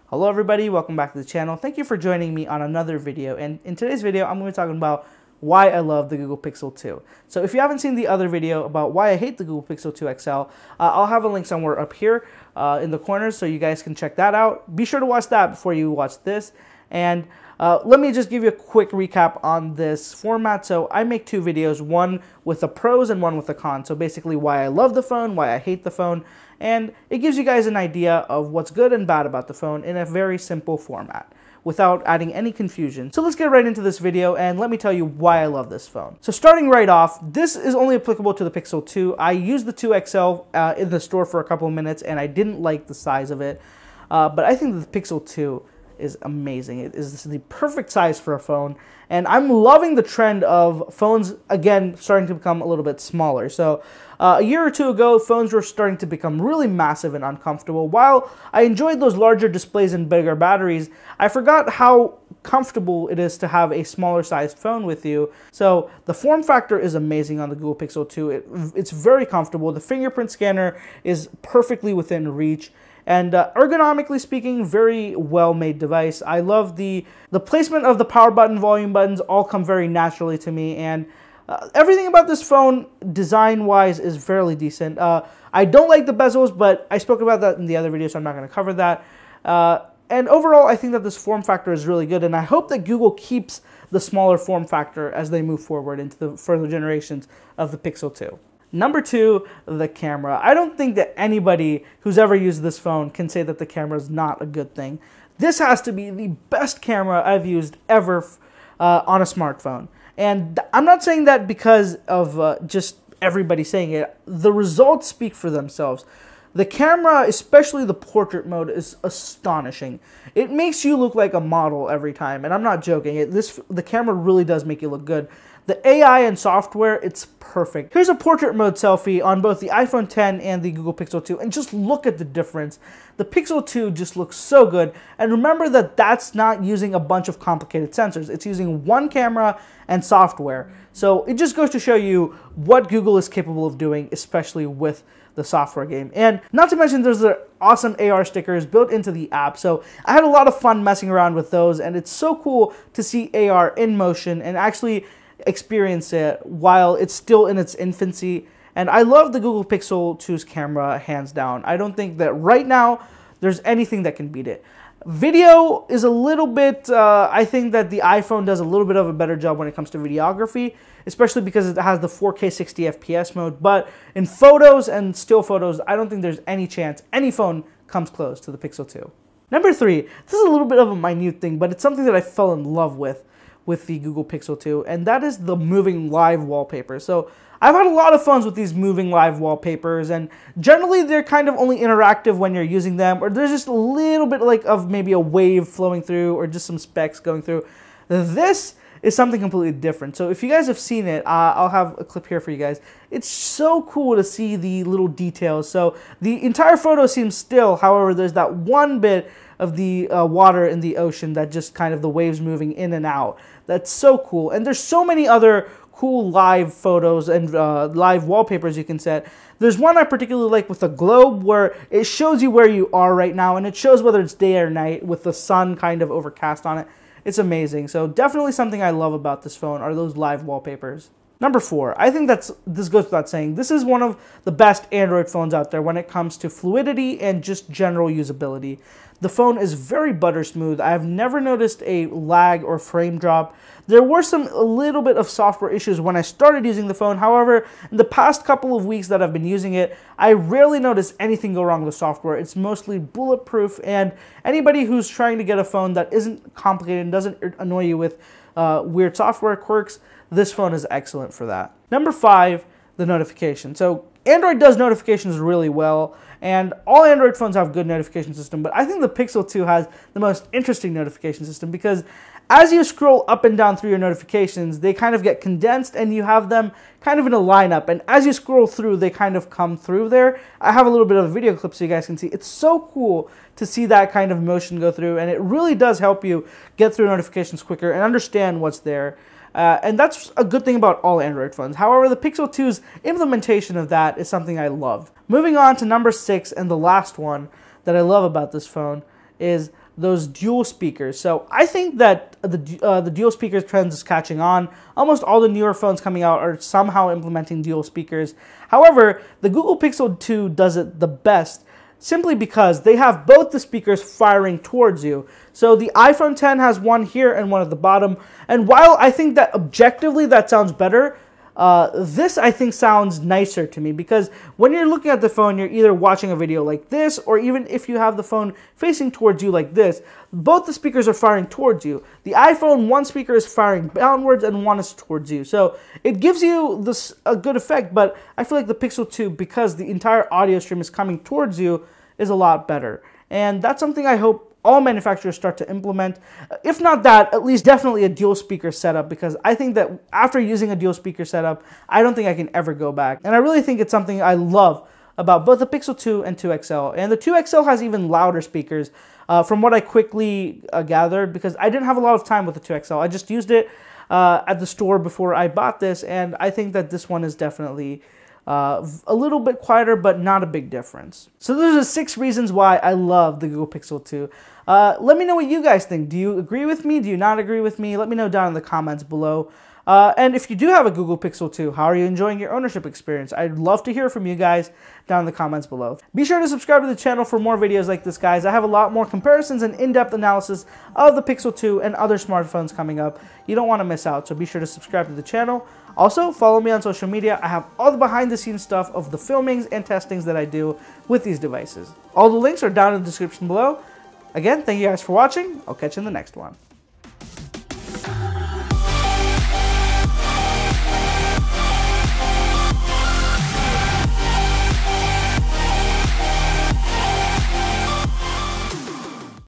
Hello everybody, welcome back to the channel. Thank you for joining me on another video, and in today's video I'm going to be talking about why I love the Google Pixel 2. So if you haven't seen the other video about why I hate the Google Pixel 2 XL, I'll have a link somewhere up here in the corners so you guys can check that out. Be sure to watch that before you watch this. And let me just give you a quick recap on this format. So I make two videos, one with the pros and one with the cons. So basically why I love the phone, why I hate the phone, and it gives you guys an idea of what's good and bad about the phone in a very simple format without adding any confusion. So let's get right into this video and let me tell you why I love this phone. So starting right off, this is only applicable to the Pixel 2. I used the 2 XL in the store for a couple of minutes and I didn't like the size of it, but I think the Pixel 2 is amazing. It is the perfect size for a phone, and I'm loving the trend of phones again starting to become a little bit smaller. So a year or two ago, phones were starting to become really massive and uncomfortable. While I enjoyed those larger displays and bigger batteries, I forgot how comfortable it is to have a smaller sized phone with you. So the form factor is amazing on the Google Pixel 2. It's very comfortable. The fingerprint scanner is perfectly within reach. And ergonomically speaking, very well-made device. I love the placement of the power button, volume buttons, all come very naturally to me. And everything about this phone, design-wise, is fairly decent. I don't like the bezels, but I spoke about that in the other video, so I'm not going to cover that. And overall, I think that this form factor is really good, and I hope that Google keeps the smaller form factor as they move forward into the further generations of the Pixel 2. Number two, the camera. I don't think that anybody who's ever used this phone can say that the camera is not a good thing. This has to be the best camera I've used ever on a smartphone. And I'm not saying that because of just everybody saying it. The results speak for themselves. The camera, especially the portrait mode, is astonishing. It makes you look like a model every time, and I'm not joking. The camera really does make you look good. The AI and software, it's perfect. Here's a portrait mode selfie on both the iPhone X and the Google Pixel 2, and just look at the difference. The Pixel 2 just looks so good, and remember that that's not using a bunch of complicated sensors. It's using one camera and software. So it just goes to show you what Google is capable of doing, especially with the software game. And not to mention there's the awesome AR stickers built into the app. So I had a lot of fun messing around with those, and it's so cool to see AR in motion and actually experience it while it's still in its infancy. And I love the Google Pixel 2's camera hands down. I don't think that right now there's anything that can beat it. Video is a little bit, I think that the iPhone does a little bit of a better job when it comes to videography, especially because it has the 4K 60 FPS mode. But in photos and still photos, I don't think there's any chance any phone comes close to the Pixel 2. Number three, this is a little bit of a minute thing, but it's something that I fell in love with the Google Pixel 2, and that is the moving live wallpaper. So I've had a lot of fun with these moving live wallpapers, and generally they're kind of only interactive when you're using them, or there's just a little bit like of maybe a wave flowing through or just some specks going through. This is something completely different. So if you guys have seen it, I'll have a clip here for you guys. It's so cool to see the little details. So the entire photo seems still, however, there's that one bit of the water in the ocean that just kind of the waves moving in and out. That's so cool. And there's so many other cool live photos and live wallpapers you can set. There's one I particularly like with a globe where it shows you where you are right now, and it shows whether it's day or night with the sun kind of overcast on it. It's amazing. So definitely something I love about this phone are those live wallpapers. Number four, I think this goes without saying. This is one of the best Android phones out there when it comes to fluidity and just general usability. The phone is very butter smooth. I've never noticed a lag or frame drop. There were a little bit of software issues when I started using the phone. However, in the past couple of weeks that I've been using it, I rarely notice anything go wrong with software. It's mostly bulletproof, and anybody who's trying to get a phone that isn't complicated and doesn't annoy you with weird software quirks, this phone is excellent for that. Number five, the notification. So Android does notifications really well, and all Android phones have good notification system, but I think the Pixel 2 has the most interesting notification system because as you scroll up and down through your notifications, they kind of get condensed and you have them kind of in a lineup, and as you scroll through, they kind of come through there. I have a little bit of a video clip so you guys can see. It's so cool to see that kind of motion go through, and it really does help you get through notifications quicker and understand what's there. And that's a good thing about all Android phones. However, the Pixel 2's implementation of that is something I love. Moving on to number 6 and the last one that I love about this phone is those dual speakers. So I think that the dual speakers trend is catching on. Almost all the newer phones coming out are somehow implementing dual speakers. However, the Google Pixel 2 does it the best, simply because they have both the speakers firing towards you. So the iPhone 10 has one here and one at the bottom. And while I think that objectively that sounds better, this I think sounds nicer to me, because when you're looking at the phone, you're either watching a video like this, or even if you have the phone facing towards you like this, both the speakers are firing towards you. The iPhone, one speaker is firing downwards and one is towards you. So it gives you a good effect, but I feel like the Pixel 2, because the entire audio stream is coming towards you, is a lot better. And that's something I hope all manufacturers start to implement. If not that, at least definitely a dual speaker setup, because I think that after using a dual speaker setup, I don't think I can ever go back. And I really think it's something I love about both the Pixel 2 and 2 XL. And the 2 XL has even louder speakers from what I quickly gathered, because I didn't have a lot of time with the 2 XL. I just used it at the store before I bought this, and I think that this one is definitely a little bit quieter, but not a big difference. So those are 6 reasons why I love the Google Pixel 2. Let me know what you guys think. Do you agree with me? Do you not agree with me? Let me know down in the comments below. And if you do have a Google Pixel 2, how are you enjoying your ownership experience? I'd love to hear from you guys down in the comments below. Be sure to subscribe to the channel for more videos like this, guys. I have a lot more comparisons and in-depth analysis of the Pixel 2 and other smartphones coming up. You don't want to miss out, so be sure to subscribe to the channel. Also, follow me on social media. I have all the behind-the-scenes stuff of the filmings and testings that I do with these devices. All the links are down in the description below. Again, thank you guys for watching. I'll catch you in the next one.